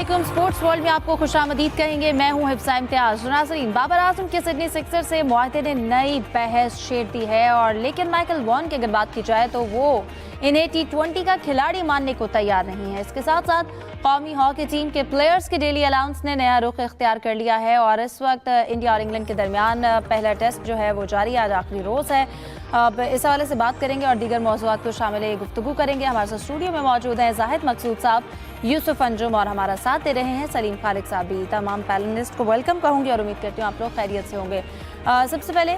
अस्सलामुअलैकुम। Sports world में आपको खुशामदीद कहेंगे। मैं हूं हिफ्सा इम्तियाज। नाज़रीन, बाबर आजम के सिडनी सिक्सर से मुआहदे ने नई बहस छेड़ दी है और लेकिन माइकल वॉन की अगर बात की जाए तो वो इन्हें T20 का खिलाड़ी मानने को तैयार नहीं है। इसके साथ साथ कौमी हॉकी टीम के प्लेयर्स के डेली अलाउंस ने नया रुख इख्तियार कर लिया है और इस वक्त इंडिया और इंग्लैंड के दरमियान पहला टेस्ट जो है वो जारी, आज आखिरी रोज़ है। अब इस हवाले से बात करेंगे और दीगर मौज़ूआत को शामिल गुफ्तगू करेंगे। हमारे साथ स्टूडियो में मौजूद हैं जाहिद मकसूद साहब, यूसुफ अंजुम और हमारा साथ दे रहे हैं सलीम खालिक साहब भी। तमाम पैनलिस्ट को वेलकम कहूँगी और उम्मीद करती हूँ आप लोग खैरियत से होंगे। सबसे पहले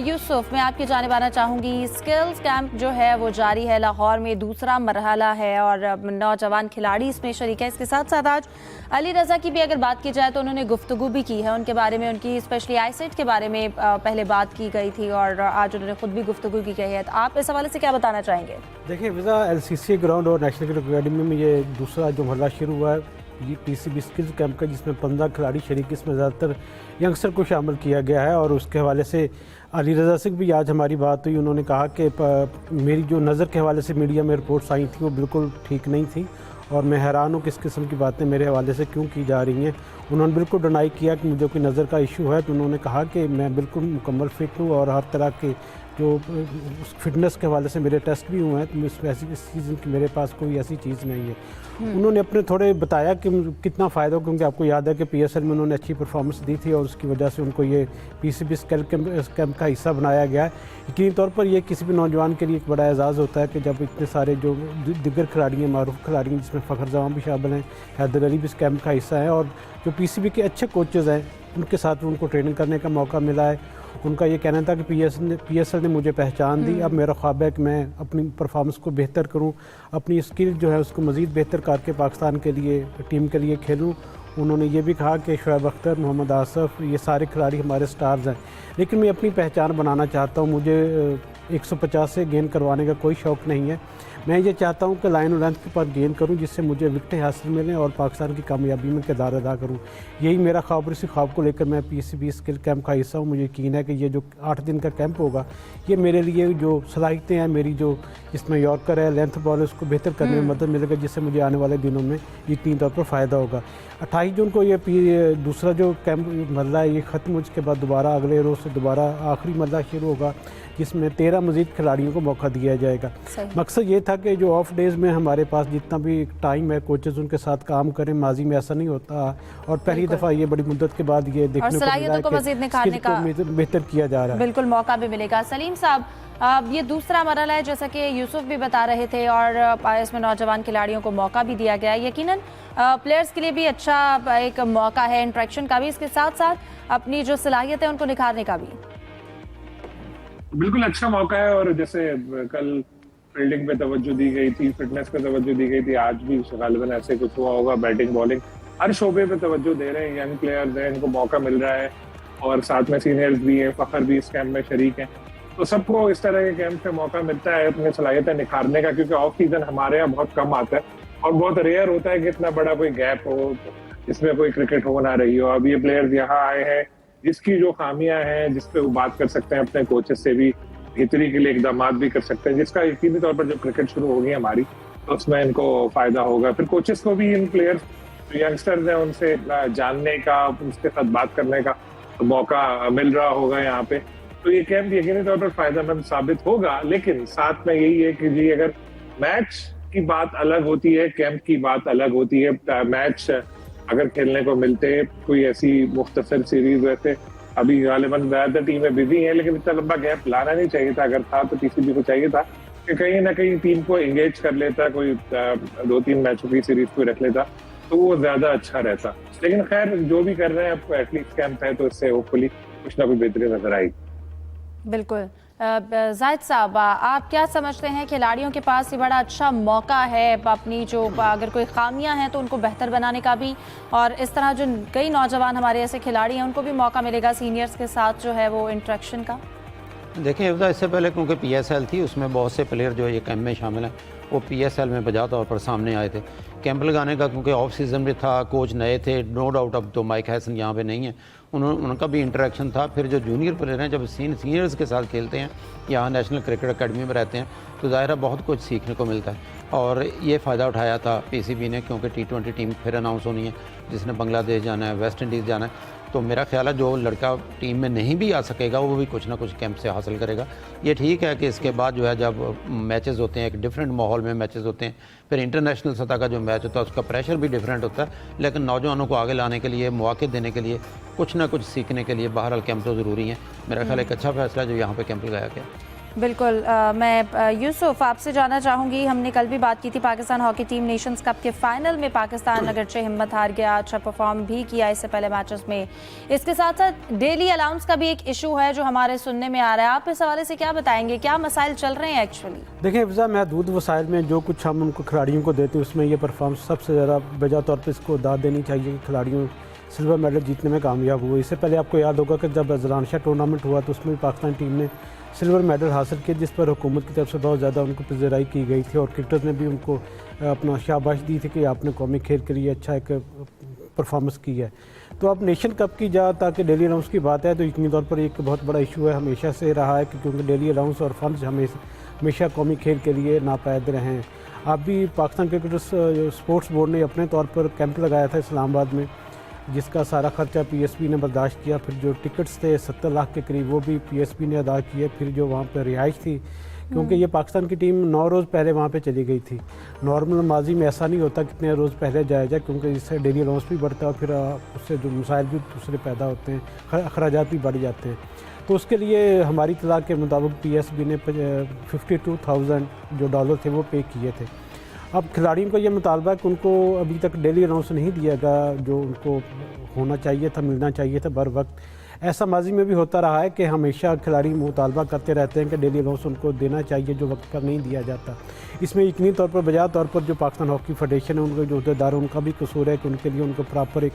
यूसुफ, मैं आपकी जानिब आना चाहूँगी। स्किल्स कैंप जो है वो जारी है लाहौर में, दूसरा मरहला है और नौजवान खिलाड़ी इसमें शरीक है। इसके साथ साथ आज अली रज़ा की भी अगर बात की जाए तो उन्होंने गुफ्तगू भी की है उनके बारे में, उनकी स्पेशली आईसाइट के बारे में पहले बात की गई थी और आज उन्होंने खुद भी गुफ्तगू की गई है। तो आप इस हवाले से क्या बताना चाहेंगे? देखिए विज़ा, LCC ग्राउंड और नेशनल क्रिकेट अकेडमी में ये दूसरा जो मरहला शुरू हुआ है ये PCB स्किल्स कैंप का, जिसमें 15 खिलाड़ी शरीक, इसमें ज़्यादातर यंगस्टर को शामिल किया गया है। और उसके हवाले से अली रज़ा से भी आज हमारी बात हुई। उन्होंने कहा कि मेरी जो नज़र के हवाले से मीडिया में रिपोर्ट्स आई थी वो बिल्कुल ठीक नहीं थी और मैं हैरान हूँ किस किस्म की बातें मेरे हवाले से क्यों की जा रही हैं। उन्होंने बिल्कुल डिनाई किया कि मुझे कोई नज़र का इशू है। तो उन्होंने कहा कि मैं बिल्कुल मुकम्मल फिट हूँ और हर तरह के जो फिटनेस के हवाले से मेरे टेस्ट भी हुए हैं, तो इस सीज़न की मेरे पास कोई ऐसी चीज़ नहीं है। उन्होंने अपने थोड़े बताया कि कितना फ़ायदा हो, क्योंकि आपको याद है कि PSL में उन्होंने अच्छी परफॉर्मेंस दी थी और उसकी वजह से उनको ये PCB स्किल कैंप का हिस्सा बनाया गया है। यकीनी तौर पर यह किसी भी नौजवान के लिए एक बड़ा एजाज़ होता है कि जब इतने सारे जो दिग्गर खिलाड़ी हैं, मारूफ खिलाड़ी हैं, जिसमें फ़खर जमान भी शामिल हैं, हैदर अली भी इस कैंप का हिस्सा है और जो PCB के अच्छे कोचेज़ हैं उनके साथ उनको ट्रेनिंग करने का मौका मिला है। उनका ये कहना था कि PSL ने मुझे पहचान दी। अब मेरा ख्वाब है कि मैं अपनी परफॉर्मेंस को बेहतर करूं, अपनी स्किल जो है उसको मज़ीद बेहतर करके पाकिस्तान के लिए, टीम के लिए खेलूं। उन्होंने ये भी कहा कि शोएब अख्तर, मोहम्मद आसफ, ये सारे खिलाड़ी हमारे स्टार्स हैं, लेकिन मैं अपनी पहचान बनाना चाहता हूँ। मुझे 150 से गेंद करवाने का कोई शौक़ नहीं है। मैं ये चाहता हूँ कि लाइन और लेंथ के पर गेंद करूँ जिससे मुझे विकेटें हासिल मिलें और पाकिस्तान की कामयाबी में किरदार अदा करूँ। यही मेरा ख्वाब और इसी ख्वाब को लेकर मैं PCB स्किल कैंप का हिस्सा हूँ। मुझे यकीन है कि ये जो 8 दिन का कैंप होगा ये मेरे लिए जो सलाहियतें हैं, मेरी जो इसमें यॉर्कर है, लेंथ बॉल है, उसको बेहतर करने में मदद मिलेगा, जिससे मुझे आने वाले दिनों में यकीनी तौर पर फ़ायदा होगा। 28 जून को ये दूसरा जो कैंप मरला है ये ख़त्म, उसके बाद दोबारा अगले रोज़ से दोबारा आखिरी मरला शुरू होगा, जिसमें 13 मज़ीद खिलाड़ियों को मौका दिया जाएगा। मकसद ये था कि जो ऑफ डेज़ में हमारे पास जितना भी टाइम है कोचेज़ उनके साथ काम करें। माजी में ऐसा नहीं होता और पहली दफ़ा ये बड़ी मुद्दत के बाद ये देखने को मिला है कि बेहतर किया जा रहा है। बिल्कुल मौका भी मिलेगा। सलीम साहब, ये दूसरा मरहला है जैसा कि यूसुफ भी बता रहे थे और इसमें नौजवान खिलाड़ियों को मौका भी दिया गया है। यकीनन प्लेयर्स के लिए भी अच्छा एक मौका है इंटरेक्शन का भी, इसके साथ साथ अपनी जो सलाहियत है उनको निखारने का भी बिल्कुल अच्छा मौका है। और जैसे कल फील्डिंग पे तवज्जो दी गई थी, फिटनेस पे तवज्जो दी गई थी, आज भी गालिबन ऐसे कुछ हुआ होगा। बैटिंग बॉलिंग हर शोबे पे तवज्जो दे रहे हैं, यंग प्लेयर्स हैं, इनको मौका मिल रहा है और साथ में सीनियर्स भी हैं, फखर भी इस कैंप में शरीक हैं। तो सबको इस तरह के कैंप में मौका मिलता है अपनी सलाहियतें निखारने का, क्योंकि ऑफ सीजन हमारे यहाँ बहुत कम आता है और बहुत रेयर होता है कि इतना बड़ा कोई गैप हो जिसमें कोई क्रिकेट हो ना रही हो। अब ये प्लेयर्स यहाँ आए हैं जिसकी जो खामियां हैं, जिसपे वो बात कर सकते हैं, अपने कोचेस से भी बेहतरी के लिए इकदाम भी कर सकते हैं, जिसका यकीनी तौर पर जब क्रिकेट शुरू होगी हमारी तो उसमें इनको फायदा होगा। फिर कोचेस को भी इन प्लेयर्स जो यंगस्टर्स हैं उनसे जानने का, उनके साथ बात करने का तो मौका मिल रहा होगा यहाँ पे। तो ये कैंप यकीनी तौर पर फायदेमंद साबित होगा। लेकिन साथ में यही है कि जी अगर मैच की बात अलग होती है, कैंप की बात अलग होती है। मैच अगर खेलने को मिलते कोई ऐसी मुख्तसर सीरीज, वैसे अभी गालिबन ज़्यादातर टीमें बिजी हैं, लेकिन इतना लंबा गैप लाना नहीं चाहिए था। अगर था तो PCB को चाहिए था कि कहीं ना कहीं टीम को एंगेज कर लेता, कोई 2-3 मैचों की सीरीज को रख लेता तो वो ज्यादा अच्छा रहता। लेकिन खैर जो भी कर रहे हैं, अब एटलीस्ट कैंप है तो इससे होपफुली कुछ ना कुछ बेहतरी नजर आएगी। बिल्कुल। जाहिद साहब, आप क्या समझते हैं खिलाड़ियों के पास ये बड़ा अच्छा मौका है अपनी जो अगर कोई खामियां हैं तो उनको बेहतर बनाने का भी, और इस तरह जो कई नौजवान हमारे ऐसे खिलाड़ी हैं उनको भी मौका मिलेगा सीनियर्स के साथ जो है वो इंटरेक्शन का? देखिए इससे पहले क्योंकि PSL थी उसमें बहुत से प्लेयर जो ये कैंप में शामिल हैं वो PSL में बजा तौर पर सामने आए थे। कैंप लगाने का क्योंकि ऑफ सीज़न भी था, कोच नए थे, नो डाउट अब तो माइक हैसन यहाँ पे नहीं है, उनका भी इंटरेक्शन था। फिर जो जूनियर प्लेयर हैं जब सीनियर्स के साथ खेलते हैं, यहाँ नेशनल क्रिकेट अकेडमी में रहते हैं, तो ज़ाहिर बहुत कुछ सीखने को मिलता है। और ये फ़ायदा उठाया था पीसीबी ने, क्योंकि T20 टीम फिर अनाउंस होनी है जिसने बांग्लादेश जाना है, वेस्ट इंडीज़ जाना है। तो मेरा ख्याल है जो लड़का टीम में नहीं भी आ सकेगा वो भी कुछ ना कुछ कैंप से हासिल करेगा। ये ठीक है कि इसके बाद जो है जब मैचेस होते हैं, एक डिफरेंट माहौल में मैचेस होते हैं, फिर इंटरनेशनल सतह का जो मैच होता है उसका प्रेशर भी डिफरेंट होता है, लेकिन नौजवानों को आगे लाने के लिए, मौके देने के लिए, कुछ ना कुछ सीखने के लिए बहरहाल कैंप तो ज़रूरी है। मेरा ख्याल एक अच्छा फैसला है जो यहाँ पर कैंप लगाया गया। बिल्कुल। मैं यूसुफ आपसे जानना चाहूँगी, हमने कल भी बात की थी Pakistan hockey team Nations cup के फाइनल में पाकिस्तान अगरचे हिम्मत हार गया, अच्छा परफॉर्म भी किया इससे पहले मैचेस में। इसके साथ साथ डेली अलाउंस का भी एक इशू है जो हमारे सुनने में आ रहा है, आप इस हवाले से क्या बताएंगे, क्या मसाइल चल रहे हैं एक्चुअली? देखिए फिजा, महदूद वसाइल में जो कुछ हम उनको खिलाड़ियों को देते हैं उसमें ये परफॉर्मेंस सबसे ज़्यादा बजा तौर पर इसको दाद देनी चाहिए कि खिलाड़ियों सिल्वर मेडल जीतने में कामयाब हुए। इससे पहले आपको याद होगा कि जब अजलानशाह टूर्नामेंट हुआ तो उसमें भी पाकिस्तान टीम ने सिल्वर मेडल हासिल किया, जिस पर हुकूमत की तरफ से बहुत ज़्यादा उनको पज़ीराई की गई थी और क्रिकेटर्स ने भी उनको अपना शाबाश दी थी कि आपने कौमी खेल के लिए अच्छा एक परफॉर्मेंस की है। तो अब नेशन कप की जहाँ तक डेली अलाउंस की बात है तो यकीनी तौर पर एक बहुत बड़ा इशू है, हमेशा से रहा है, क्योंकि डेली अलाउंस और फंड्स हमेशा कौमी खेल के लिए नापैद रहे हैं। अब भी पाकिस्तान क्रिकेटर्स स्पोर्ट्स बोर्ड ने अपने तौर पर कैंप लगाया था इस्लामाबाद में, जिसका सारा खर्चा पीएसबी ने बर्दाश्त किया। फिर जो टिकट्स थे 70 लाख के करीब वो भी पीएसबी ने अदा किए। फिर जो वहाँ पर रिहाइश थी, क्योंकि ये पाकिस्तान की टीम 9 रोज़ पहले वहाँ पे चली गई थी। नॉर्मल माजी में ऐसा नहीं होता कितने रोज़ पहले जाया जाए, क्योंकि इससे डेली अलाउंस भी बढ़ता है और फिर उससे जो मसाइल भी दूसरे पैदा होते हैं, अखराजात भी बढ़ जाते हैं। तो उसके लिए हमारी इत्तला के मुताबिक पीएसबी ने 52,000 जो डॉलर थे वो पे किए थे। अब खिलाड़ियों को ये मुतालबा है कि उनको अभी तक डेली अलाउंस नहीं दिया गया जो उनको होना चाहिए था, मिलना चाहिए था बर वक्त। ऐसा माजी में भी होता रहा है कि हमेशा खिलाड़ी मुतालबा करते रहते हैं कि डेली अलाउंस उनको देना चाहिए जो वक्त पर नहीं दिया जाता। इसमें यकीनी तौर पर बजाय तौर पर जो पाकिस्तान हॉकी फेडरेशन है, उनके जो अहदेदार, उनका भी कसूर है कि उनके लिए उनको प्रॉपर एक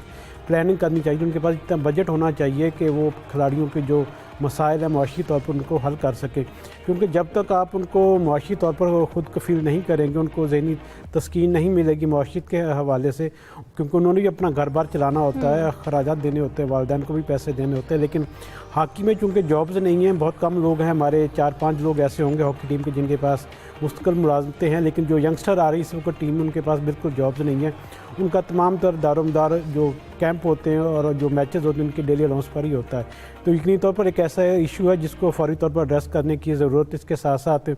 प्लानिंग करनी चाहिए। उनके पास इतना बजट होना चाहिए कि वो खिलाड़ियों के जो मसाइल है मुआशी तौर पर उनको हल कर सके, क्योंकि जब तक आप उनको मुआशी तौर पर ख़ुद कफील नहीं करेंगे, उनको ज़हनी तस्कीन नहीं मिलेगी मुआशियत के हवाले से, क्योंकि उन्होंने भी अपना घर बार चलाना होता है, अखराजात देने होते हैं, वालिदैन को भी पैसे देने होते हैं। लेकिन हॉकी में चूँकि जॉब्स नहीं हैं, बहुत कम लोग हैं, हमारे 4-5 लोग ऐसे होंगे हॉकी टीम के जिनके पास मुस्तकिल मुलाजमतें हैं, लेकिन जो यंगस्टर आ रही है इस वक्त टीम में उनके पास बिल्कुल जॉब्स नहीं है। उनका तमाम तर दारोमदार जो कैंप होते हैं और जो मैचेस होते हैं उनके डेली अलाउंस पर ही होता है। तो यकीनी तौर पर एक ऐसा इशू है जिसको फौरी तौर पर एड्रेस करने की ज़रूरत। इसके साथ साथ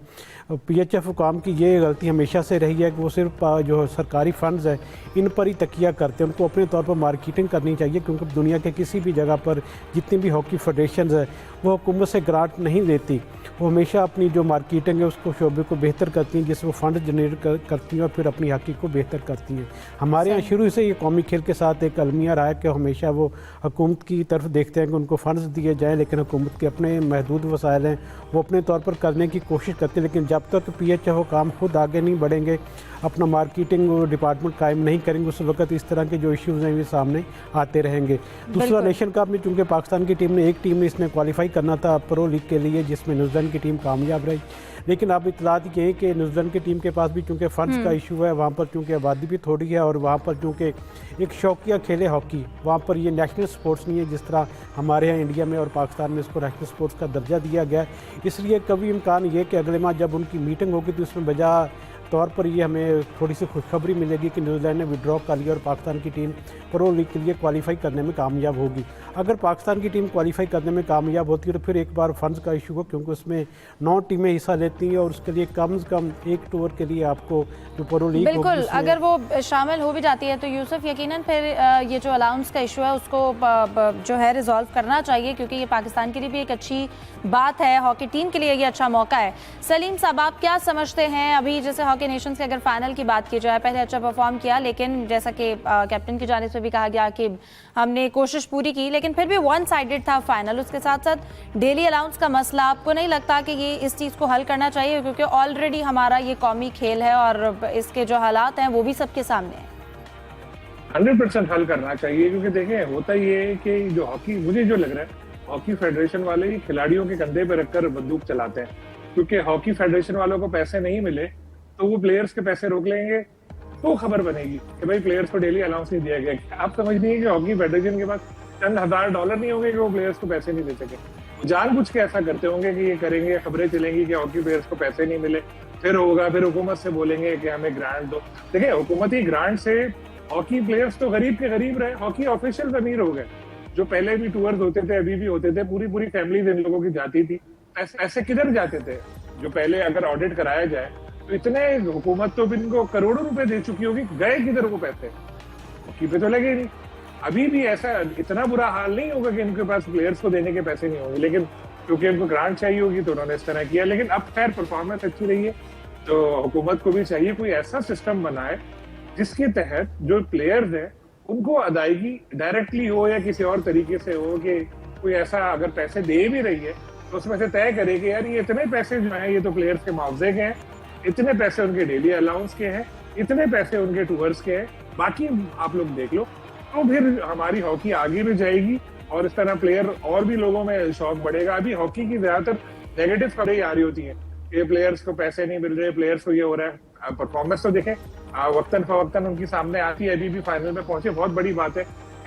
पीएचएफ हुकाम की ये गलती हमेशा से रही है कि वो सिर्फ जो सरकारी फ़ंड्स है इन पर ही तकिया करते हैं। उनको अपने तौर पर मार्केटिंग करनी चाहिए, क्योंकि दुनिया के किसी भी जगह पर जितनी भी हॉकी फेडरेशन है वो हुकूमत से ग्रांट नहीं लेती, वो हमेशा अपनी जो मार्केटिंग है उसको शोबे को बेहतर करती हैं, जिससे वो फंड जनरेट करती हैं और फिर अपनी हॉकी को बेहतर करती हैं। हमारे यहाँ शुरू से ये कौमी खेल के साथ एक अलमिया रहा है कि हमेशा वो हुकूमत की तरफ देखते हैं कि उनको फ़ंड्स दिए जाएँ, लेकिन हुकूमत के अपने महदूद वसाइल हैं, वो अपने तौर पर करने की कोशिश करते हैं। लेकिन जब तक पीएचएफ काम खुद आगे नहीं बढ़ेंगे, अपना मार्केटिंग डिपार्टमेंट कायम नहीं करेंगे, उस वक्त इस तरह के जो इश्यूज़ हैं ये सामने आते रहेंगे। दूसरा, नेशन कप में चूँकि पाकिस्तान की टीम ने एक टीम ने इसमें क्वालिफाई करना था प्रो लीग के लिए, जिसमें न्यूजीलैंड की टीम कामयाब रही, लेकिन अब इतलात ये है कि न्यूजीलैंड की टीम के पास भी चूँकि फ़ंड्स का इशू है, वहाँ पर चूँकि आबादी भी थोड़ी है और वहाँ पर चूँकि एक शौकिया खेल है हॉकी, वहाँ पर ये नेशनल स्पोर्ट्स नहीं है जिस तरह हमारे यहाँ इंडिया में और पाकिस्तान में इसको नेशनल स्पोर्ट्स का दर्जा दिया गया है। इसलिए कभी इम्कान ये कि अगले माह जब उनकी मीटिंग होगी तो उसमें बजा तौर पर ये हमें थोड़ी सी खुशखबरी मिलेगी कि न्यूजीलैंड ने विड्रॉ कर लिया और पाकिस्तान की टीम प्रो लीग के लिए क्वालिफाई करने में कामयाब होगी। अगर पाकिस्तान की टीम क्वालिफाई करने में कामयाब होती है तो फिर एक बार फंड्स का इशू हो, क्योंकि उसमें 9 टीमें हिस्सा लेती हैं और उसके लिए कम से कम एक टूर के लिए आपको जो प्रो लीग बिल्कुल अगर वो शामिल हो भी जाती है तो यूसुफ यकीनन फिर ये जो अलाउंस का इशू है उसको जो है रिजॉल्व करना चाहिए, क्योंकि ये पाकिस्तान के लिए भी एक अच्छी बात है, हॉकी टीम के लिए ये अच्छा मौका है। सलीम साहब, आप क्या समझते हैं, अभी जैसे हॉकी नेशंस के अगर फाइनल की बात की जाए, पहले अच्छा परफॉर्म किया, लेकिन जैसा कि कैप्टन की जानिब से भी कहा गया कि हमने कोशिश पूरी की, लेकिन फिर भी वन साइडेड था फाइनल। उसके साथ साथ डेली अलाउंस का मसला, आपको नहीं लगता कि ये इस चीज़ को हल करना चाहिए, क्योंकि ऑलरेडी हमारा ये कौमी खेल है और इसके जो हालात हैं वो भी सबके सामने हैं? 100% हल करना चाहिए, क्योंकि देखें होता ये है कि जो हॉकी, मुझे जो लग रहा है हॉकी फेडरेशन वाले ही खिलाड़ियों के कंधे पे रखकर बंदूक चलाते हैं, क्योंकि हॉकी फेडरेशन वालों को पैसे नहीं मिले तो वो प्लेयर्स के पैसे रोक लेंगे, तो खबर बनेगी कि भाई प्लेयर्स को डेली अलाउंस नहीं दिया गया। आप समझ नहीं है कि हॉकी फेडरेशन के पास चंद $1000 नहीं होंगे कि वो प्लेयर्स को पैसे नहीं दे सके, जानबूझ के ऐसा करते होंगे कि ये करेंगे, खबरें चलेंगी कि हॉकी प्लेयर्स को पैसे नहीं मिले, फिर होगा, फिर हुकूमत से बोलेंगे कि हमें ग्रांट दो। देखिए, हुकूमती ग्रांट से हॉकी प्लेयर्स तो गरीब के गरीब रहे, हॉकी ऑफिशियल अमीर हो गए। जो पहले भी टूर्स होते थे, अभी भी होते थे, पूरी पूरी फैमिलीज इन लोगों की जाती थी। पैसे किधर जाते थे? जो पहले अगर ऑडिट कराया जाए तो इतने, हुकूमत तो इनको करोड़ों रुपए दे चुकी होगी, गए किधर वो पैसे? हॉकी पे तो लगे नहीं। अभी भी ऐसा इतना बुरा हाल नहीं होगा कि इनके पास प्लेयर्स को देने के पैसे नहीं होंगे, लेकिन क्योंकि इनको ग्रांट चाहिए होगी तो उन्होंने इस तरह किया। लेकिन अब खैर परफॉर्मेंस अच्छी रही है, तो हुकूमत को भी चाहिए कोई ऐसा सिस्टम बनाए जिसके तहत जो प्लेयर्स हैं उनको अदायगी डायरेक्टली हो या किसी और तरीके से हो, कि कोई ऐसा अगर पैसे दे भी रही है तो उसमें से तय करे कि यार ये इतने पैसे जो हैं ये तो प्लेयर्स के मुआवजे के हैं, इतने पैसे उनके डेली अलाउंस के हैं, इतने पैसे उनके टूर्स के हैं, बाकी आप लोग देख लो। तो फिर हमारी हॉकी आगे भी जाएगी और इस तरह प्लेयर और भी लोगों में शौक बढ़ेगा। अभी हॉकी की ज्यादातर नेगेटिव खबरें आ रही होती हैं कि प्लेयर्स को पैसे नहीं मिल रहे, प्लेयर्स को ये हो रहा है। परफॉर्मेंस तो देखें, वक्तन फवक्तन उनकी सामने आती है, अभी भी फाइनल में पहुंचे, बहुत बड़ी बात है।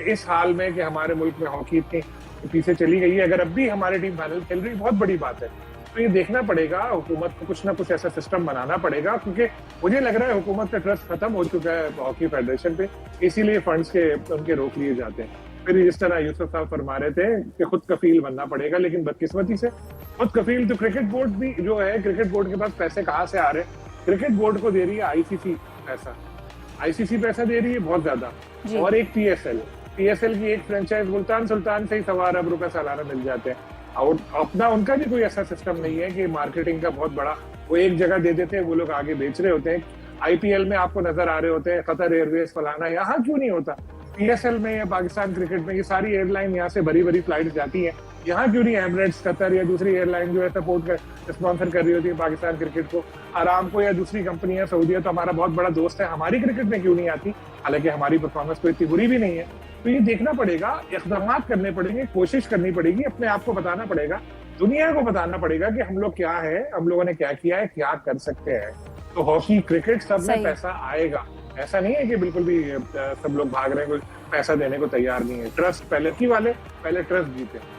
इस हाल में कि हमारे मुल्क में हॉकी इतनी पीछे चली गई है, अगर अब भी हमारी टीम फाइनल खेल रही, बहुत बड़ी बात है। तो ये देखना पड़ेगा, हुकूमत को कुछ ना कुछ ऐसा सिस्टम बनाना पड़ेगा, क्योंकि मुझे लग रहा है हुकूमत का ट्रस्ट खत्म हो चुका है हॉकी फेडरेशन पे, इसीलिए फंड्स के उनके रोक लिए जाते हैं। फिर जिस तरह यूसुफ साहब फरमा रहे थे कि खुद कफील बनना पड़ेगा, लेकिन बदकिस्मती से खुद कफील तो क्रिकेट बोर्ड भी जो है, क्रिकेट बोर्ड के पास पैसे कहाँ से आ रहे हैं? क्रिकेट बोर्ड को दे रही है आईसीसी पैसा, आईसीसी पैसा दे रही है बहुत ज्यादा, और एक पीएसएल की एक फ्रेंचाइज मुल्तान सुल्तान से ही 1.25 अरब रुपए सालाना मिल जाते हैं। और अपना उनका भी कोई ऐसा सिस्टम नहीं है कि मार्केटिंग का बहुत बड़ा, वो एक जगह दे देते हैं, वो लोग आगे बेच रहे होते हैं। आईपीएल में आपको नजर आ रहे होते हैं कतर एयरवेज फलाना, यहाँ क्यों नहीं होता? पीएसएल में या पाकिस्तान क्रिकेट में ये सारी एयरलाइन यहाँ से बड़ी बड़ी फ्लाइट जाती है, यहाँ क्यों नहीं एमिरेट्स, कतर या दूसरी एयरलाइन जो है सपोर्ट कर स्पॉन्सर कर रही होती है पाकिस्तान क्रिकेट को? आरामको या दूसरी कंपनियां, सऊदीया तो हमारा बहुत बड़ा दोस्त है, हमारी क्रिकेट में क्यों नहीं आती? हालांकि हमारी परफॉर्मेंस तो इतनी बुरी भी नहीं है। तो ये देखना पड़ेगा, इक़दाम करने पड़ेंगे, कोशिश करनी पड़ेगी, अपने आप को बताना पड़ेगा, दुनिया को बताना पड़ेगा कि हम लोग क्या है, हम लोगों ने क्या किया है, क्या कर सकते हैं। तो हॉकी, क्रिकेट, सब में पैसा आएगा। ऐसा नहीं है कि बिल्कुल भी सब लोग भाग रहे हैं, कोई पैसा देने को तैयार नहीं है। ट्रस्ट पहले ट्रस्ट जीते।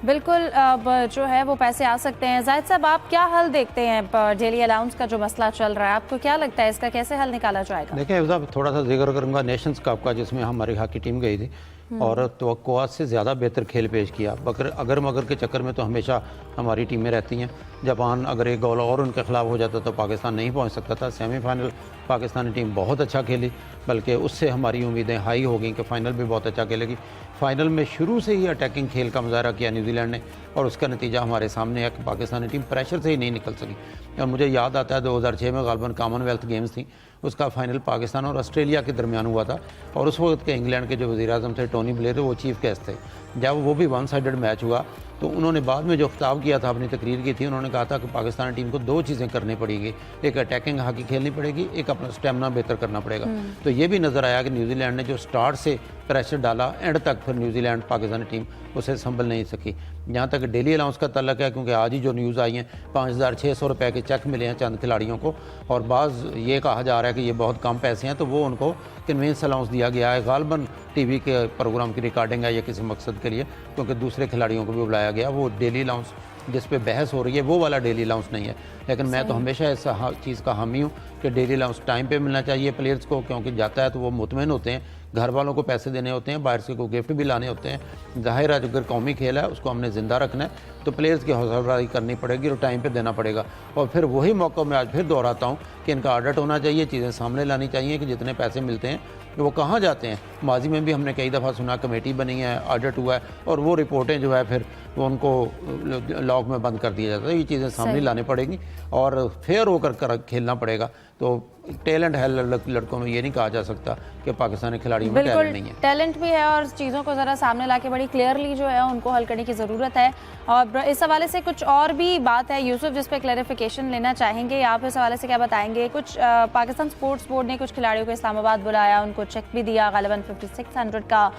बिल्कुल, अब जो है वो पैसे आ सकते हैं। जाहिद साहब, आप क्या हल देखते हैं डेली अलाउंस का जो मसला चल रहा है? आपको क्या लगता है इसका कैसे हल निकाला जाएगा? देखिए, थोड़ा सा जिक्र करूंगा नेशंस कप का, जिसमें हमारी हॉकी टीम गई थी और तवक्कुआत से ज़्यादा बेहतर खेल पेश किया। अगर मगर के चक्कर में तो हमेशा हमारी टीमें रहती हैं। जापान अगर एक गोल और उनके खिलाफ हो जाता तो पाकिस्तान नहीं पहुंच सकता था। सेमीफाइनल पाकिस्तानी टीम बहुत अच्छा खेली, बल्कि उससे हमारी उम्मीदें हाई हो गई कि फ़ाइनल भी बहुत अच्छा खेलेगी। फ़ाइनल में शुरू से ही अटैकिंग खेल का मुजाहरा किया न्यूजीलैंड ने, और उसका नतीजा हमारे सामने है कि पाकिस्तानी टीम प्रेशर से ही नहीं निकल सकी। और मुझे याद आता है 2006 में गालबन कॉमनवेल्थ गेम्स थी, उसका फाइनल पाकिस्तान और ऑस्ट्रेलिया के दरमियान हुआ था, और उस वक्त के इंग्लैंड के जो वज़ीर-ए-आज़म थे टोनी ब्लेयर, वो चीफ गेस्ट थे। जब वो भी वन साइडेड मैच हुआ तो उन्होंने बाद में जो खिताब किया था, अपनी तकरीर की थी, उन्होंने कहा था कि पाकिस्तानी टीम को 2 चीज़ें करनी पड़ेगी, एक अटैकिंग हॉकी खेलनी पड़ेगी, एक अपना स्टेमिना बेहतर करना पड़ेगा। तो ये भी नज़र आया कि न्यूजीलैंड ने जो स्टार्ट से प्रेशर डाला, एंड तक फिर न्यूजीलैंड पाकिस्तानी टीम उसे संभल नहीं सकी। जहाँ तक डेली अलाउंस का तल्लक है, क्योंकि आज ही जो न्यूज़ आई हैं 5600 रुपये के चेक मिले हैं चंद खिलाड़ियों को, और बाज़ ये कहा जा रहा है कि ये बहुत कम पैसे हैं, तो वो उनको कन्वेंस अलाउंस दिया गया है। गालबन टीवी के प्रोग्राम की रिकॉर्डिंग है या किसी मकसद के लिए, क्योंकि दूसरे खिलाड़ियों को भी बुलाया गया। वो डेली अलाउंस जिस पे बहस हो रही है वो वाला डेली अलाउंस नहीं है। लेकिन मैं तो हमेशा इस चीज़ का हामी हूँ कि डेली अलाउंस टाइम पे मिलना चाहिए प्लेयर्स को, क्योंकि जाता है तो वो मुतमईन होते हैं, घर वालों को पैसे देने होते हैं, बाहर से को गिफ्ट भी लाने होते हैं। ज़ाहिर है अगर कौमी खेल है उसको हमने ज़िंदा रखना है, तो प्लेयर्स की हौसला अफजाई करनी पड़ेगी और टाइम पे देना पड़ेगा। और फिर वही मौका मैं आज फिर दोहराता हूँ कि इनका ऑडिट होना चाहिए, चीज़ें सामने लानी चाहिए कि जितने पैसे मिलते हैं वो कहाँ जाते हैं। माजी में भी हमने कई दफ़ा सुना कमेटी बनी है, ऑडिट हुआ है, और वो रिपोर्टें जो है फिर वो उनको लॉग में बंद कर दिया जाता है। ये चीज़ें सामने लानी पड़ेंगी और फेयर होकर खेलना पड़ेगा। तो टैलेंट है लड़कों में, ये नहीं कहा जा सकता कि पाकिस्तानी खिलाड़ियों में टैलेंट नहीं है। टैलेंट भी है, और चीज़ों को ज़रा सामने लाके बड़ी क्लियरली जो है उनको हल करने की ज़रूरत है। और इस हवाले से कुछ और भी बात है यूसुफ जिस पे क्लैरिफिकेशन लेना चाहेंगे, आप इस हवाले से क्या बताएंगे? कुछ पाकिस्तान स्पोर्ट्स बोर्ड ने कुछ खिलाड़ियों को इस्लामाबाद बुलाया, उनको चेक भी दिया गालिबन 5600 का,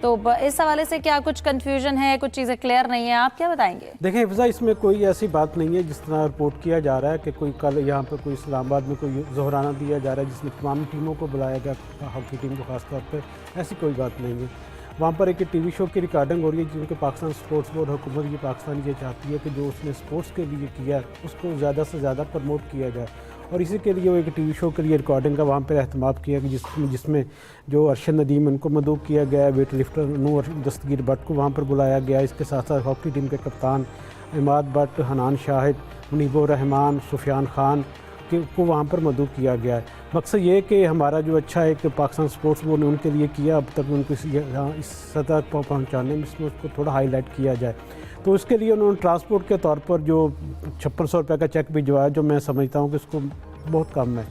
तो इस हवाले से क्या कुछ कंफ्यूजन है, कुछ चीज़ें क्लियर नहीं है, आप क्या बताएंगे? देखें हिफ्ज़ा, इसमें कोई ऐसी बात नहीं है जिस तरह रिपोर्ट किया जा रहा है कि कोई कल यहाँ पर कोई इस्लामाबाद में कोई ज़ोहराना दिया जा रहा है जिसमें तमाम टीमों को बुलाया गया, हॉकी टीम को ख़ास तौर पर, ऐसी कोई बात नहीं है। वहाँ पर एक टीवी शो की रिकॉर्डिंग हो रही है जिनके पाकिस्तान स्पोर्ट्स बोर्ड हुकूमत ये पाकिस्तान ये चाहती है कि जो उसने स्पोर्ट्स के लिए किया है उसको ज़्यादा से ज़्यादा प्रमोट किया जाए, और इसी के लिए वो एक टीवी शो के लिए रिकॉर्डिंग का वहाँ पर अहतमाम किया कि जिसमें जो अरशद नदीम उनको मदऊ किया गया, वेट लिफ्टर नूर दस्तगीर भट्ट को वहाँ पर बुलाया गया, इसके साथ साथ हॉकी टीम के कप्तान इमाद भट्ट, हनान शाहिद, मुनीबुर रहमान, सुफियान खान को वहाँ पर मदऊ किया गया है। मकसद ये है कि हमारा जो अच्छा एक पाकिस्तान स्पोर्ट्स बोर्ड ने उनके लिए किया, अब तक उनको इस सतह पर पहुँचाने में इसमें उसको थोड़ा हाईलाइट किया जाए। तो उसके लिए उन्होंने ट्रांसपोर्ट के तौर पर जो 5600 रुपये का चेक भिजवाया, जो मैं समझता हूँ कि इसको बहुत कम है,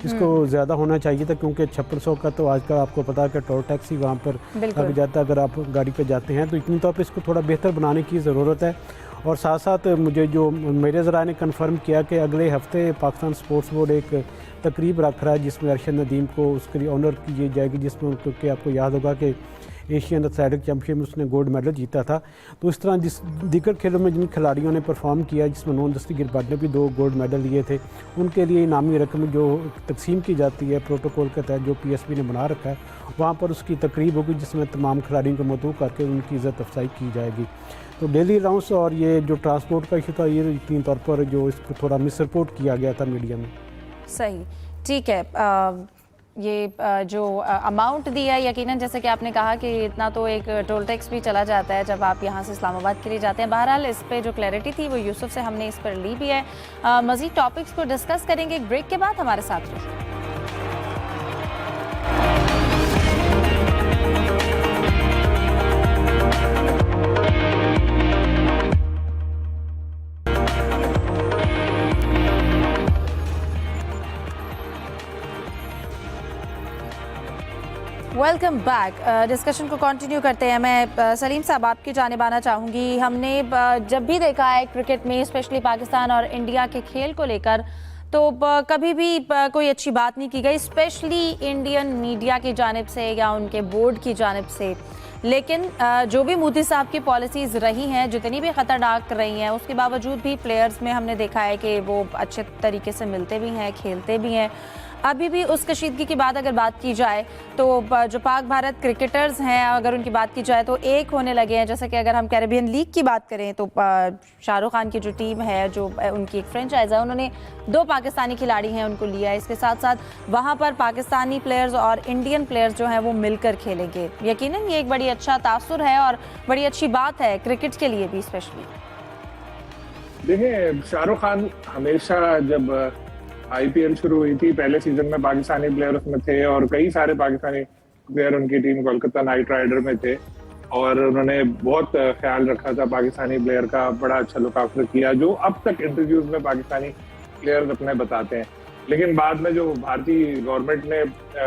इसको ज़्यादा होना चाहिए था, क्योंकि 5600 का तो आजकल आपको पता है कि टोल टैक्स ही वहाँ पर लग जाता है अगर आप गाड़ी पर जाते हैं। तो इतनी तौर पर इसको थोड़ा बेहतर बनाने की ज़रूरत है। और साथ साथ मुझे जो मेरे ज़रा ने कन्फर्म किया कि अगले हफ्ते पाकिस्तान स्पोर्ट्स बोर्ड एक तकरीब रख रहा है जिसमें अरशद नदीम को उसके लिए ऑनर की जाएगी, जिसमें क्योंकि आपको याद होगा कि एशियन एथलेटिक चैम्पियनशिप में उसने गोल्ड मेडल जीता था। तो इस तरह जिस दीगर खेलों में जिन खिलाड़ियों ने परफॉर्म किया, जिसमें नूर दस्तगीर भट्ट ने भी 2 गोल्ड मेडल लिए थे, उनके लिए इनामी रकम जो तकसीम की जाती है प्रोटोकॉल के तहत जो PSB ने बना रखा है, वहाँ पर उसकी तकरीब होगी जिसमें तमाम खिलाड़ियों को मदऊ करके उनकी इज़्ज़त अफजाई की जाएगी। तो डेली राउंड्स और ये जो ट्रांसपोर्ट का इशू था, ये यकीनी तौर पर जो इसको थोड़ा मिस रिपोर्ट किया गया था मीडिया में। सही, ठीक है। ये जो अमाउंट दिया है, यकीनन जैसे कि आपने कहा कि इतना तो एक टोल टैक्स भी चला जाता है जब आप यहाँ से इस्लामाबाद के लिए जाते हैं। बहरहाल इस पे जो क्लैरिटी थी वो यूसुफ से हमने इस पर ली भी है। मज़ीद टॉपिक्स को डिस्कस करेंगे एक ब्रेक के बाद। हमारे साथ रहिए। Welcome back. डिस्कशन को कंटिन्यू करते हैं। मैं सलीम साहब आपकी जानिब आना चाहूँगी। हमने जब भी देखा है क्रिकेट में, स्पेशली पाकिस्तान और इंडिया के खेल को लेकर, तो कभी भी कोई अच्छी बात नहीं की गई, स्पेशली इंडियन मीडिया की जानिब से या उनके बोर्ड की जानिब से। लेकिन जो भी मोदी साहब की पॉलिसीज़ रही हैं, जितनी भी ख़तरनाक रही हैं, उसके बावजूद भी प्लेयर्स में हमने देखा है कि वो अच्छे तरीके से मिलते भी हैं, खेलते भी हैं। अभी भी उस कशीदगी की बात अगर बात की जाए तो जो पाक भारत क्रिकेटर्स हैं, अगर उनकी बात की जाए तो एक होने लगे हैं। जैसे कि अगर हम कैरेबियन लीग की बात करें तो शाहरुख खान की जो टीम है, जो उनकी एक फ्रेंचाइज है, उन्होंने 2 पाकिस्तानी खिलाड़ी हैं उनको लिया है। इसके साथ साथ वहाँ पर पाकिस्तानी प्लेयर्स और इंडियन प्लेयर्स जो हैं वो मिलकर खेलेंगे। यकीनन ये एक बड़ी अच्छा तासुर है और बड़ी अच्छी बात है क्रिकेट के लिए भी स्पेशली। देखिए, शाहरुख खान हमेशा जब IPL शुरू हुई थी, पहले सीजन में पाकिस्तानी प्लेयर उसमें थे और कई सारे पाकिस्तानी प्लेयर उनकी टीम कोलकाता नाइट राइडर में थे और उन्होंने बहुत ख्याल रखा था पाकिस्तानी प्लेयर का, बड़ा अच्छा लुक आफ्टर किया, जो अब तक इंटरव्यूज में पाकिस्तानी प्लेयर्स अपने बताते हैं। लेकिन बाद में जो भारतीय गवर्नमेंट ने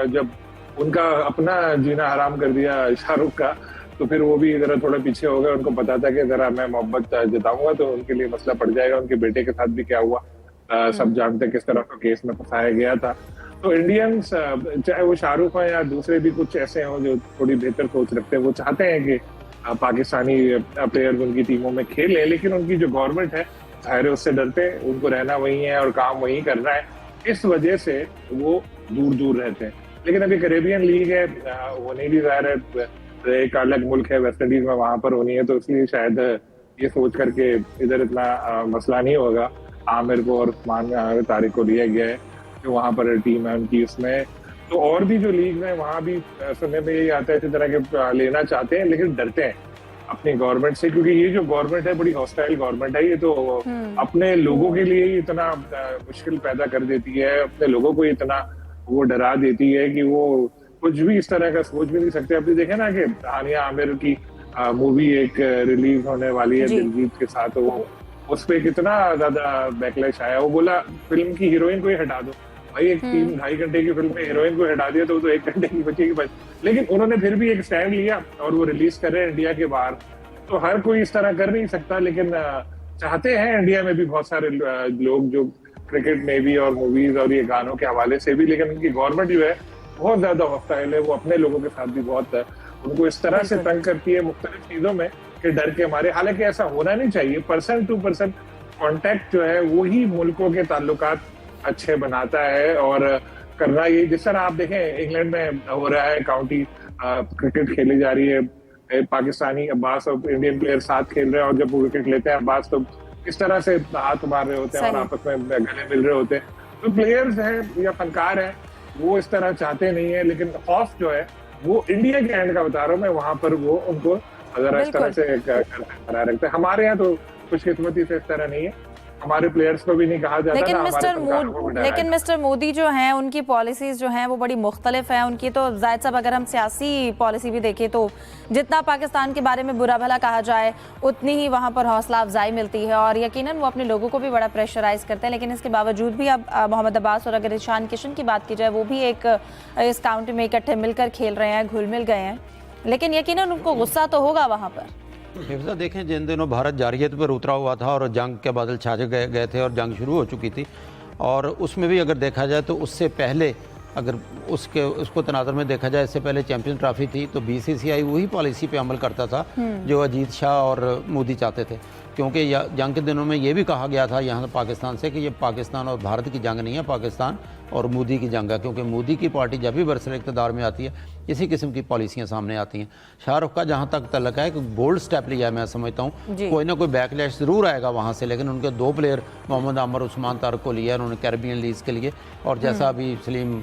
जब उनका अपना जीना हराम कर दिया शाहरुख का, तो फिर वो भी जरा थोड़ा पीछे हो गए। उनको पता था कि जरा मैं मोहब्बत जताऊंगा तो उनके लिए मसला पड़ जाएगा। उनके बेटे के साथ भी क्या हुआ सब जानते हैं, किस तरह का केस में फंसाया गया था। तो इंडियंस, चाहे वो शाहरुख हो या दूसरे भी कुछ ऐसे हों जो थोड़ी बेहतर सोच रखते हैं, वो चाहते हैं कि पाकिस्तानी प्लेयर्स उनकी टीमों में खेलें, लेकिन उनकी जो गवर्नमेंट है जाहिर है उससे डरते हैं, उनको रहना वहीं है और काम वहीं करना है, इस वजह से वो दूर दूर रहते हैं। लेकिन अभी कैरेबियन लीग है, होनी भी जाहिर है एक अलग मुल्क है, वेस्ट इंडीज में, वहां पर होनी है, तो इसलिए शायद ये सोच करके इधर इतना मसला नहीं होगा। आमिर को और उस्मान तारिक को लिया गया है जो वहां पर टीम है उनकी, उसमें तो और भी जो लीग है वहां भी सुनने में यही आता है इसी तरह के लेना चाहते हैं, लेकिन डरते हैं अपनी गवर्नमेंट से, क्योंकि ये जो गवर्नमेंट है बड़ी हॉस्टाइल गवर्नमेंट है। ये तो अपने लोगों के लिए ही इतना मुश्किल पैदा कर देती है, अपने लोगों को इतना वो डरा देती है कि वो कुछ भी इस तरह का सोच भी नहीं सकते। अभी देखे ना कि हानिया आमिर की मूवी एक रिलीज होने वाली है दिलजीत के साथ, वो उस पे कितना ज्यादा बैकलैश आया। वो बोला फिल्म की हीरोइन को ही हटा दो भाई, एक 3-2.5 घंटे की फिल्म में हीरोइन को हटा दिया तो 1 घंटे की बचेगी बस। लेकिन उन्होंने फिर भी एक स्टैंड लिया और वो रिलीज कर रहे हैं इंडिया के बाहर। तो हर कोई इस तरह कर नहीं सकता, लेकिन चाहते हैं इंडिया में भी बहुत सारे लोग जो क्रिकेट में भी और मूवीज और ये गानों के हवाले से भी, लेकिन उनकी गवर्नमेंट जो है बहुत ज्यादा हॉस्टाइल है। वो अपने लोगों के साथ भी बहुत उनको इस तरह से तंग करती है मुख्तलिफ चीजों में कि डर के मारे। हालांकि ऐसा होना नहीं चाहिए। पर्सन टू पर्सन कॉन्टेक्ट जो है वो ही मुल्कों के ताल्लुकात अच्छे बनाता है और करना ये, जिस तरह आप देखें इंग्लैंड में हो रहा है, काउंटी क्रिकेट खेली जा रही है, पाकिस्तानी अब्बास और इंडियन प्लेयर साथ खेल रहे हैं और जब वो विकेट लेते हैं अब्बास तो इस तरह से हाथ मार रहे होते हैं और आपस में गले मिल रहे होते हैं। तो प्लेयर्स हैं या फनकार हैं वो इस तरह चाहते नहीं है, लेकिन खौफ जो है वो इंडिया के एंड का बता रहा हूँ मैं, वहां पर वो उनको अगर इस तरह से करते रखते हैं। हमारे यहाँ तो खुशकिस्मती से इस तरह नहीं है, हमारे प्लेयर्स को भी नहीं कहा जाता। लेकिन मिस्टर मोदी जो हैं उनकी पॉलिसीज जो हैं वो बड़ी मुख्तलिफ हैं उनकी। तो जाहिर साहब अगर हम सियासी पॉलिसी भी देखें तो जितना पाकिस्तान के बारे में बुरा भला कहा जाए उतनी ही वहाँ पर हौसला अफजाई मिलती है और यकीनन वो अपने लोगों को भी बड़ा प्रेशराइज करते हैं। लेकिन इसके बावजूद भी अब मोहम्मद अब्बास और अगर ईशान किशन की बात की जाए वो भी एक इस काउंटी में इकट्ठे मिलकर खेल रहे हैं, घुल मिल गए हैं, लेकिन यकीनन उनको गुस्सा तो होगा वहाँ पर। हिफ्जा देखें, जिन दिनों भारत जारियत पर उतरा हुआ था और जंग के बादल छाजे गए थे और जंग शुरू हो चुकी थी, और उसमें भी अगर देखा जाए तो उससे पहले अगर उसको तनाज़ुर में देखा जाए, इससे पहले चैंपियंस ट्रॉफी थी तो बीसीसीआई वही पॉलिसी पे अमल करता था जो अजीत शाह और मोदी चाहते थे, क्योंकि जंग के दिनों में ये भी कहा गया था यहाँ पाकिस्तान से कि ये पाकिस्तान और भारत की जंग नहीं है, पाकिस्तान और मोदी की जंग है, क्योंकि मोदी की पार्टी जब भी बरसर इक़्तिदार में आती है इसी किस्म की पॉलिसियाँ सामने आती हैं। शाहरुख का जहाँ तक तल्लक है कि बोल्ड स्टेप लिया है, मैं समझता हूँ कोई ना कोई बैकलैश ज़रूर आएगा वहाँ से, लेकिन उनके दो प्लेयर मोहम्मद आमर उस्मान तारक को लिया उन्होंने कैरेबियन लीज के लिए, और जैसा अभी सलीम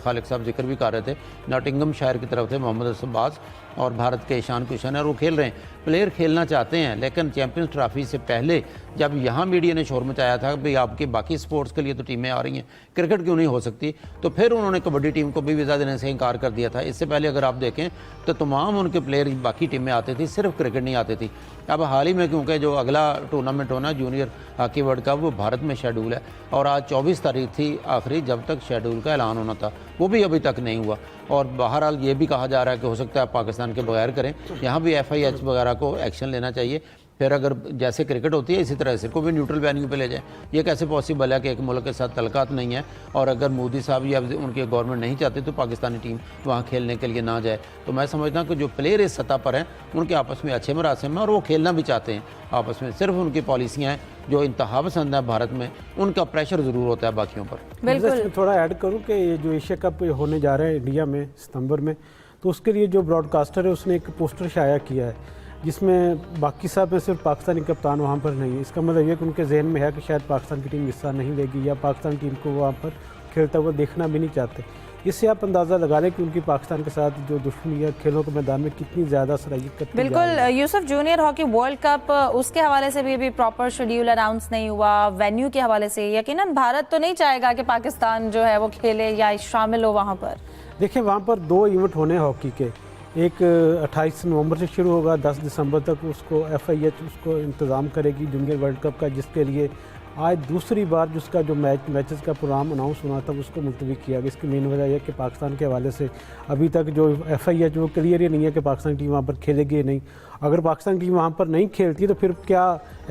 खालिक साहब जिक्र भी कर रहे थे, नॉटिंघम शायर की तरफ से मोहम्मद अब्बास और भारत के ईशान किशन है और वो खेल रहे हैं। प्लेयर खेलना चाहते हैं, लेकिन चैंपियंस ट्रॉफी से पहले जब यहाँ मीडिया ने शोर मचाया था भाई आपके बाकी स्पोर्ट्स के लिए तो टीमें आ रही हैं, क्रिकेट क्यों नहीं हो सकती, तो फिर उन्होंने कबड्डी टीम को भी वीज़ा देने से इनकार कर दिया था। इससे पहले अगर आप देखें तो तमाम उनके प्लेयर बाकी टीमें आते थे, सिर्फ क्रिकेट नहीं आती थी। अब हाल ही में क्योंकि जो अगला टूर्नामेंट होना जूनियर हॉकी वर्ल्ड कप वो भारत में शेड्यूल है और आज 24 तारीख थी आखिरी जब तक शेड्यूल का ऐलान होना था, वो भी अभी तक नहीं हुआ। और बहरहाल ये भी कहा जा रहा है कि हो सकता है पाकिस्तान के बगैर करें, यहाँ भी FIH वगैरह को एक्शन लेना चाहिए। फिर अगर जैसे क्रिकेट होती है इसी तरह से को भी न्यूट्रल वेन्यू पे ले जाए। ये कैसे पॉसिबल है कि एक मुल्क के साथ तल्लुकात नहीं है और अगर मोदी साहब या उनकी गवर्नमेंट नहीं चाहती तो पाकिस्तानी टीम वहाँ खेलने के लिए ना जाए। तो मैं समझता हूँ कि जो प्लेयर इस सतह पर हैं उनके आपस में अच्छे मरासिम हैं और वो खेलना भी चाहते हैं आपस में, सिर्फ उनकी पॉलिसियाँ हैं जो इंतहा पसंद है भारत में, उनका प्रेशर ज़रूर होता है बाकियों पर। बिल्कुल थोड़ा ऐड करूँ कि ये जो एशिया कप होने जा रहा है इंडिया में सितंबर में, तो उसके लिए जो ब्रॉडकास्टर है उसने एक पोस्टर शाया किया है जिसमें बाकी साहब में सिर्फ पाकिस्तानी कप्तान वहाँ पर नहीं है। इसका मतलब ये कि उनके जहन में है कि शायद पाकिस्तान की टीम हिस्सा नहीं लेगी या पाकिस्तान टीम को वहाँ पर खेलता हुआ देखना भी नहीं चाहते। इससे आप अंदाज़ा लगा लें कि उनकी पाकिस्तान के साथ जो दुश्मनी है खेलों के मैदान में कितनी ज़्यादा सराहनीय करती है। बिल्कुल Yusuf, junior hockey world cup उसके हवाले से भी अभी प्रॉपर शेड्यूल अनाउंस नहीं हुआ, वेन्यू के हवाले से यकीनन भारत तो नहीं चाहेगा कि पाकिस्तान जो है वो खेले या शामिल हो वहाँ पर। देखिए वहाँ पर 2 इवेंट होने हॉकी के, एक 28 नवंबर से शुरू होगा, 10 दिसंबर तक उसको FIH उसको इंतज़ाम करेगी जूनियर वर्ल्ड कप का, जिसके लिए आज दूसरी बार जिसका जो मैचेस का प्रोग्राम अनाउंस होना था उसको मुलतवी किया गया। इसकी मेन वजह यह कि पाकिस्तान के हवाले से अभी तक जो FIH वो क्लियर ही नहीं है कि पाकिस्तान टीम वहाँ पर खेलेगी नहीं। अगर पाकिस्तान टीम वहाँ पर नहीं खेलती तो फिर क्या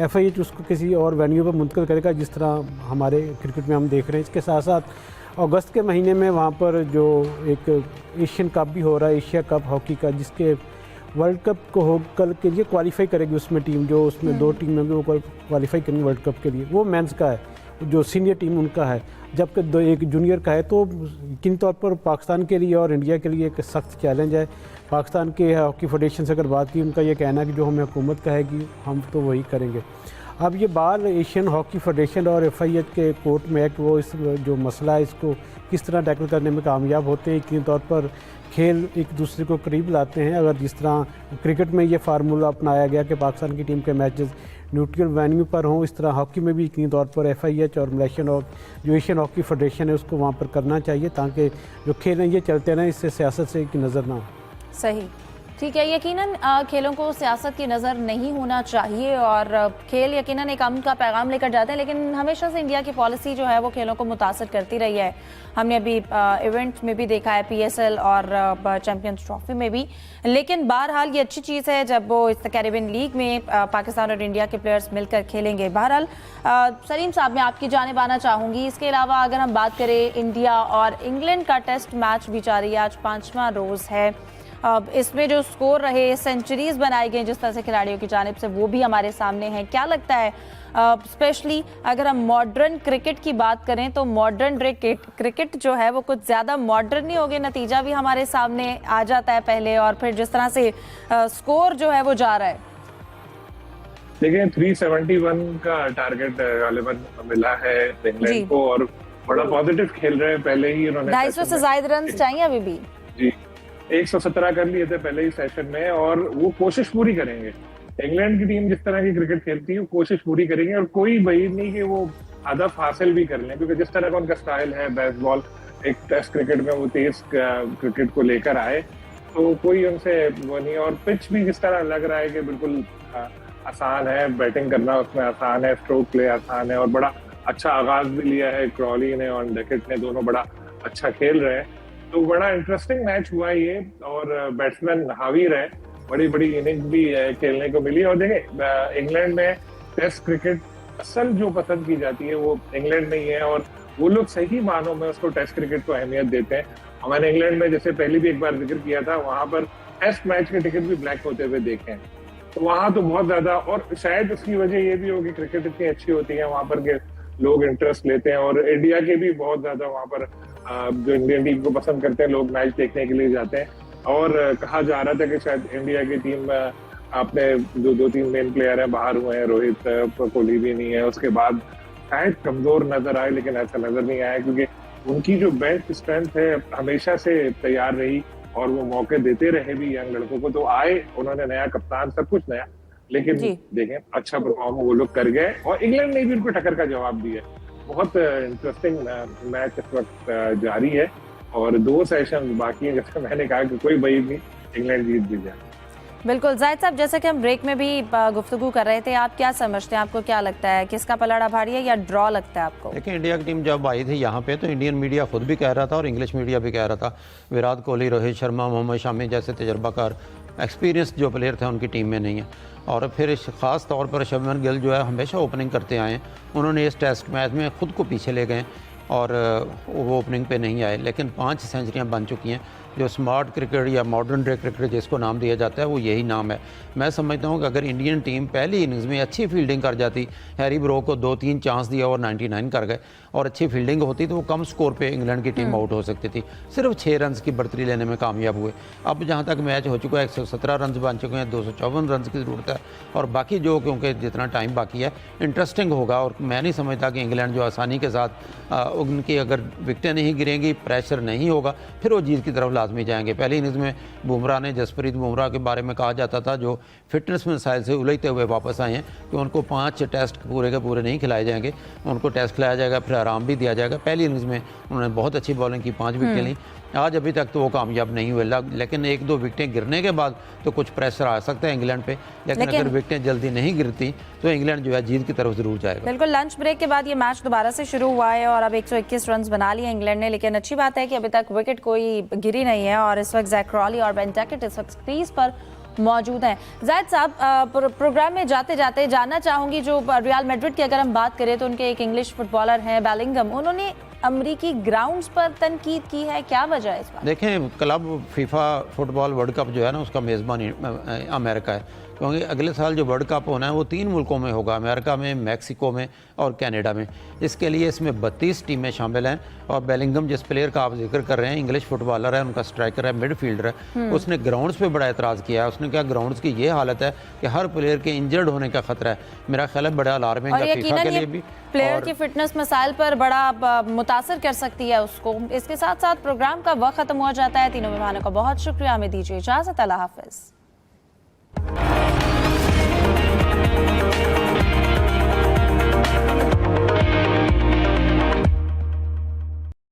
FIH उसको किसी और वेन्यू पर मुंतकिल करेगा, जिस तरह हमारे क्रिकेट में हम देख रहे हैं। इसके साथ साथ अगस्त के महीने में वहाँ पर जो एक एशियन कप भी हो रहा है, एशिया कप हॉकी का, जिसके वर्ल्ड कप को हो कल के लिए क्वालिफाई करेगी उसमें टीम, जो उसमें 2 टीम में वो क्वालिफाई करेंगी वर्ल्ड कप के लिए। वो मेंस का है, जो सीनियर टीम उनका है, जबकि एक जूनियर का है। तो यकीनी तौर पर पाकिस्तान के लिए और इंडिया के लिए एक सख्त चैलेंज है। पाकिस्तान के हॉकी फेडरेशन से अगर बात की, उनका ये कहना है कि जो हमें हुकूमत कहेगी हम तो वही करेंगे। अब ये बार एशियन हॉकी फेडरेशन और FIH के कोर्ट में है कि वो इस जो मसला है इसको किस तरह टैकल करने में कामयाब होते हैं। यकीनी तौर पर खेल एक दूसरे को करीब लाते हैं। अगर जिस तरह क्रिकेट में ये फार्मूला अपनाया गया कि पाकिस्तान की टीम के मैचेस न्यूट्रल वेन्यू पर हों, इस तरह हॉकी में भी यकीनी तौर पर FIH और मलेशियन और जो एशियन हॉकी फेडरेशन है उसको वहाँ पर करना चाहिए, ताकि जो खेल हैं ये चलते रहें, इससे सियासत से की नज़र ना हो। सही, ठीक है। यकीनन खेलों को सियासत की नज़र नहीं होना चाहिए और खेल यकीनन एक अमन का पैगाम लेकर जाते हैं, लेकिन हमेशा से इंडिया की पॉलिसी जो है वो खेलों को मुतासर करती रही है। हमने अभी इवेंट में भी देखा है, PSL और चैंपियंस ट्रॉफी में भी। लेकिन बहरहाल ये अच्छी चीज़ है जब वो इस कैरेबियन लीग में पाकिस्तान और इंडिया के प्लेयर्स मिलकर खेलेंगे। बहरहाल सलीम साहब, मैं आपकी जानिब आना चाहूँगी। इसके अलावा अगर हम बात करें इंडिया और इंग्लैंड का टेस्ट मैच भी जारी है, आज 5वां रोज़ है। इसमें जो स्कोर रहे, सेंचुरीज बनाई गई जिस तरह से खिलाड़ियों की जानिब से, वो भी हमारे सामने हैं। क्या लगता है स्पेशली अगर हम मॉडर्न क्रिकेट की बात करें तो मॉडर्न क्रिकेट जो है वो कुछ ज़्यादा मॉडर्न नहीं हो गया, नतीजा भी हमारे सामने आ जाता है पहले, और फिर जिस तरह से स्कोर जो है वो जा रहा है। देखिए 371 का टारगेट गालिबन मिला है इंग्लैंड को, और बड़ा पॉजिटिव खेल रहे हैं। पहले ही उन्होंने 250 से ज्यादा रन चाहिए अभी भी जी, 117 कर लिए थे पहले ही सेशन में, और वो कोशिश पूरी करेंगे। इंग्लैंड की टीम जिस तरह की क्रिकेट खेलती है वो कोशिश पूरी करेंगे, और कोई वही नहीं कि वो हदफ हासिल भी कर लें, क्योंकि जिस तरह का उनका स्टाइल है बेसबॉल, एक टेस्ट क्रिकेट में वो तेज क्रिकेट को लेकर आए, तो कोई उनसे वो नहीं। और पिच भी जिस तरह लग रहा है कि बिल्कुल आसान है, बैटिंग करना उसमें आसान है, स्ट्रोक प्ले आसान है, और बड़ा अच्छा आगाज भी लिया है क्रॉली ने और डकेट ने, दोनों बड़ा अच्छा खेल रहे हैं। तो बड़ा इंटरेस्टिंग मैच हुआ ये, और बैट्समैन हावी रहे, बड़ी बड़ी इनिंग भी खेलने को मिली। और देखें इंग्लैंड में टेस्ट क्रिकेट असल जो पसंद की जाती है वो इंग्लैंड में ही है, और वो लोग सही मानों में उसको टेस्ट क्रिकेट को अहमियत देते हैं। हमारे इंग्लैंड में जैसे पहले भी एक बार जिक्र किया था, वहां पर टेस्ट मैच के टिकट भी ब्लैक होते हुए देखे हैं, तो वहां तो बहुत ज्यादा, और शायद उसकी वजह ये भी होगी क्रिकेट इतनी अच्छी होती है वहां पर के लोग इंटरेस्ट लेते हैं, और इंडिया के भी बहुत ज्यादा वहां पर जो इंडियन टीम को पसंद करते हैं लोग मैच देखने के लिए जाते हैं। और कहा जा रहा था कि शायद इंडिया की टीम अपने जो 2-3 मेन प्लेयर हैं बाहर हुए हैं, रोहित कोहली भी नहीं है, उसके बाद शायद कमजोर नजर आए, लेकिन ऐसा नजर नहीं आया, क्योंकि उनकी जो बेंच स्ट्रेंथ है हमेशा से तैयार रही, और वो मौके देते रहे भी यंग लड़कों को। तो आए, उन्होंने नया कप्तान, सब कुछ नया, लेकिन देखें अच्छा परफॉर्म वो लोग कर गए, और इंग्लैंड ने भी उनको टक्कर का जवाब दिया। बहुत इंटरेस्टिंग मैच इस वक्त जारी है, और 2 सेशन बाकी हैं। जैसे मैंने कहा कि कोई बई नहीं, इंग्लैंड जीत भी जाए। बिल्कुल जाहिद साहब, जैसे कि हम ब्रेक में भी गुफ्तगू कर रहे थे, आप क्या समझते हैं, आपको क्या लगता है, किसका पलड़ा भारी है या ड्रॉ लगता है आपको? देखिए इंडिया की टीम जब आई थी यहाँ पे तो इंडियन मीडिया खुद भी कह रहा था और इंग्लिश मीडिया भी कह रहा था, विराट कोहली, रोहित शर्मा, मोहम्मद शामी जैसे तजर्बाकार एक्सपीरियंस जो प्लेयर थे उनकी टीम में नहीं है। और फिर ख़ास तौर पर शुभमन गिल जो है हमेशा ओपनिंग करते आए हैं, उन्होंने इस टेस्ट मैच में खुद को पीछे ले गए और वो ओपनिंग पे नहीं आए, लेकिन 5 सेंचुरियाँ बन चुकी हैं। जो स्मार्ट क्रिकेट या मॉडर्न डे क्रिकेट जिसको नाम दिया जाता है वो यही नाम है। मैं समझता हूँ कि अगर इंडियन टीम पहली इनिंग्स में अच्छी फील्डिंग कर जाती, हैरी ब्रो को 2-3 चांस दिया और 99 कर गए, और अच्छी फील्डिंग होती तो वो कम स्कोर पे इंग्लैंड की टीम आउट हो सकती थी। सिर्फ 6 रन की बढ़तरी लेने में कामयाब हुए। अब जहाँ तक मैच हो चुका है 117 रन बन चुके हैं, 254 रन की ज़रूरत है, और बाकी जो क्योंकि जितना टाइम बाकी है इंटरेस्टिंग होगा। और मैं नहीं समझता कि इंग्लैंड जो आसानी के साथ उनकी अगर विकटें नहीं गिरेंगी, प्रेशर नहीं होगा, फिर वो जीत की तरफ लाजमी जाएंगे। पहली इनिंग्स में बुमराह ने, जसप्रीत बुमराह के बारे में कहा जाता था जो फिटनेस मसाइल से उलझते हुए वापस आए हैं, कि उनको 5 टेस्ट पूरे के पूरे नहीं खिलाए जाएंगे, उनको टेस्ट खिलाया जाएगा, फिर आराम भी दिया जाएगा। पहली इनिंग्स में उन्होंने बहुत अच्छी बॉलिंग की, 5 विकेटें ली। आज अभी तक तो वो कामयाब नहीं हुए, लेकिन 1-2 विकेटें गिरने के बाद तो कुछ प्रेशर आ सकता है इंग्लैंड पे, लेकिन अगर विकेटें जल्दी नहीं गिरती तो इंग्लैंड जो है जीत की तरफ जरूर जाएगा। बिल्कुल, लंच ब्रेक के बाद ये मैच दोबारा से शुरू हुआ है और अब 121 रन बना लिए इंग्लैंड ने, लेकिन अच्छी बात है कि अभी तक विकेट कोई गिरी नहीं है, और इस वक्त जैक क्रॉली और बेन डकेट इस वक्त क्रीज पर मौजूद हैं। जाहिद साहब, प्रोग्राम में जाते जाते जानना चाहूंगी, जो रियल मैड्रिड की अगर हम बात करें तो उनके एक इंग्लिश फुटबॉलर हैं बेलिंगम, उन्होंने अमरीकी ग्राउंड्स पर तनकीद की है, क्या वजह है इस बात? देखें, club FIFA football world cup जो है ना उसका मेज़बान अमेरिका है, क्योंकि अगले साल जो वर्ल्ड कप होना है वो 3 मुल्कों में होगा, अमेरिका में, मैक्सिको में और कनाडा में। इसके लिए इसमें 32 टीमें शामिल हैं, और बेलिंगम जिस प्लेयर का आप जिक्र कर रहे हैं, इंग्लिश फुटबॉलर है, उनका स्ट्राइकर है, मिडफील्डर है, उसने ग्राउंड्स पे बड़ा एतराज़ किया है। उसने कहा ग्राउंड्स की ये हालत है कि हर प्लेयर के इंजर्ड होने का खतरा है। मेरा ख्याल है बड़ा अलार्मिंग है फीफा के लिए भी, प्लेयर की फिटनेस मसाइल पर बड़ा मुतासर कर सकती है उसको। इसके साथ साथ प्रोग्राम का वक्त खत्म हो जाता है। तीनों मेहमानों का बहुत शुक्रिया, हमें दीजिए इजाजत, अल्लाह हाफिज।